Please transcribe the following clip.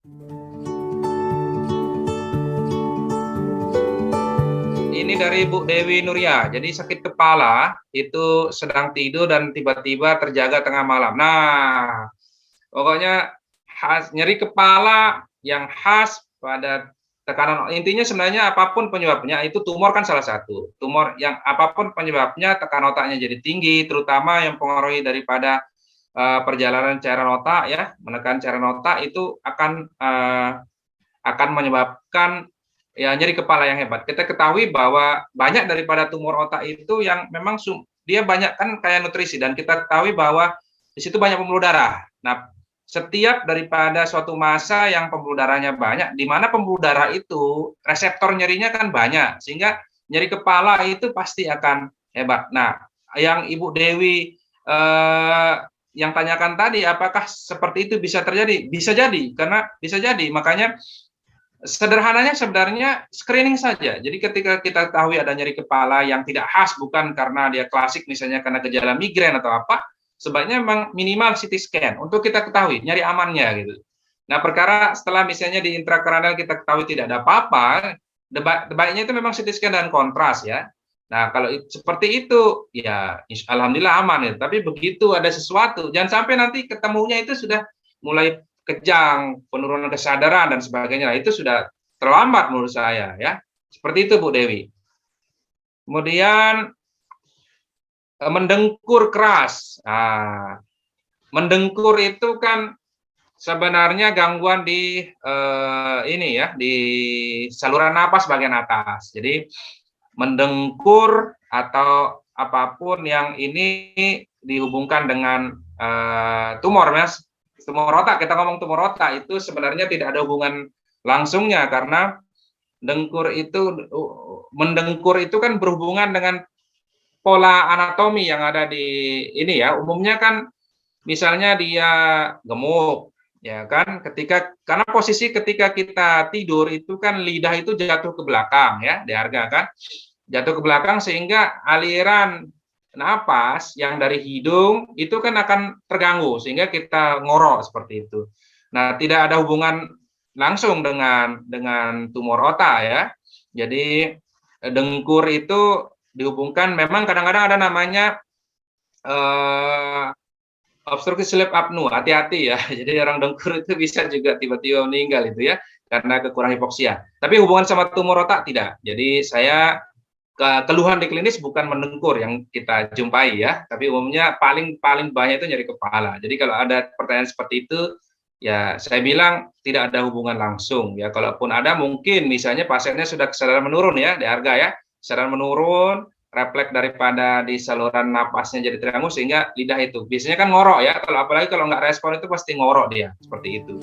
Ini dari Bu Dewi Nuria. Jadi sakit kepala itu sedang tidur dan tiba-tiba terjaga tengah malam. Nah, pokoknya nyeri kepala yang khas pada tekanan. Intinya sebenarnya apapun penyebabnya, itu tumor kan salah satu. Tumor yang apapun penyebabnya, tekanan otaknya jadi tinggi, terutama yang pengaruhi daripada perjalanan cairan otak ya, menekan cairan otak itu akan menyebabkan ya nyeri kepala yang hebat. Kita ketahui bahwa banyak daripada tumor otak itu yang memang dia banyak kan kayak nutrisi, dan kita ketahui bahwa di situ banyak pembuluh darah. Nah, setiap daripada suatu masa yang pembuluh darahnya banyak, di mana pembuluh darah itu reseptor nyerinya kan banyak, sehingga nyeri kepala itu pasti akan hebat. Nah, yang Ibu Dewi yang tanyakan tadi, apakah seperti itu bisa terjadi? Bisa jadi, karena bisa jadi. Makanya sederhananya sebenarnya screening saja. Jadi ketika kita tahu ada nyeri kepala yang tidak khas, bukan karena dia klasik misalnya karena gejala migrain atau apa, sebaiknya memang minimal CT scan untuk kita ketahui nyeri amannya gitu. Nah, perkara setelah misalnya di intrakranal kita ketahui tidak ada apa-apa, baiknya itu memang CT scan dan kontras ya. Nah, kalau seperti itu ya alhamdulillah aman ya. Tapi begitu ada sesuatu, jangan sampai nanti ketemunya itu sudah mulai kejang, penurunan kesadaran dan sebagainya. Nah, itu sudah terlambat menurut saya ya. Seperti itu Bu Dewi. Kemudian mendengkur keras. Nah, mendengkur itu kan sebenarnya gangguan di ini ya, di saluran napas bagian atas. Jadi mendengkur atau apapun yang ini dihubungkan dengan tumor, Mas. Tumor otak, kita ngomong tumor otak itu sebenarnya tidak ada hubungan langsungnya, karena mendengkur itu kan berhubungan dengan pola anatomi yang ada di ini ya. Umumnya kan misalnya dia gemuk, ya kan? Karena posisi ketika kita tidur itu kan lidah itu jatuh ke belakang ya, Diarga kan? Jatuh ke belakang sehingga aliran napas yang dari hidung itu kan akan terganggu sehingga kita ngorok seperti itu. Nah, tidak ada hubungan langsung dengan tumor otak ya. Jadi dengkur itu dihubungkan, memang kadang-kadang ada namanya obstructive sleep apnea, hati-hati ya. Jadi orang dengkur itu bisa juga tiba-tiba meninggal itu ya, karena kekurangan hipoksia. Tapi hubungan sama tumor otak tidak. Jadi keluhan di klinis bukan mendengkur yang kita jumpai ya, tapi umumnya paling banyak itu nyeri kepala. Jadi kalau ada pertanyaan seperti itu, ya saya bilang tidak ada hubungan langsung ya. Kalaupun ada, mungkin misalnya pasiennya sudah kesadaran menurun ya, di harga ya, kesadaran menurun, refleks daripada di saluran napasnya jadi terganggu sehingga lidah itu biasanya kan ngorok ya. Kalau apalagi kalau nggak respon itu pasti ngorok dia seperti itu.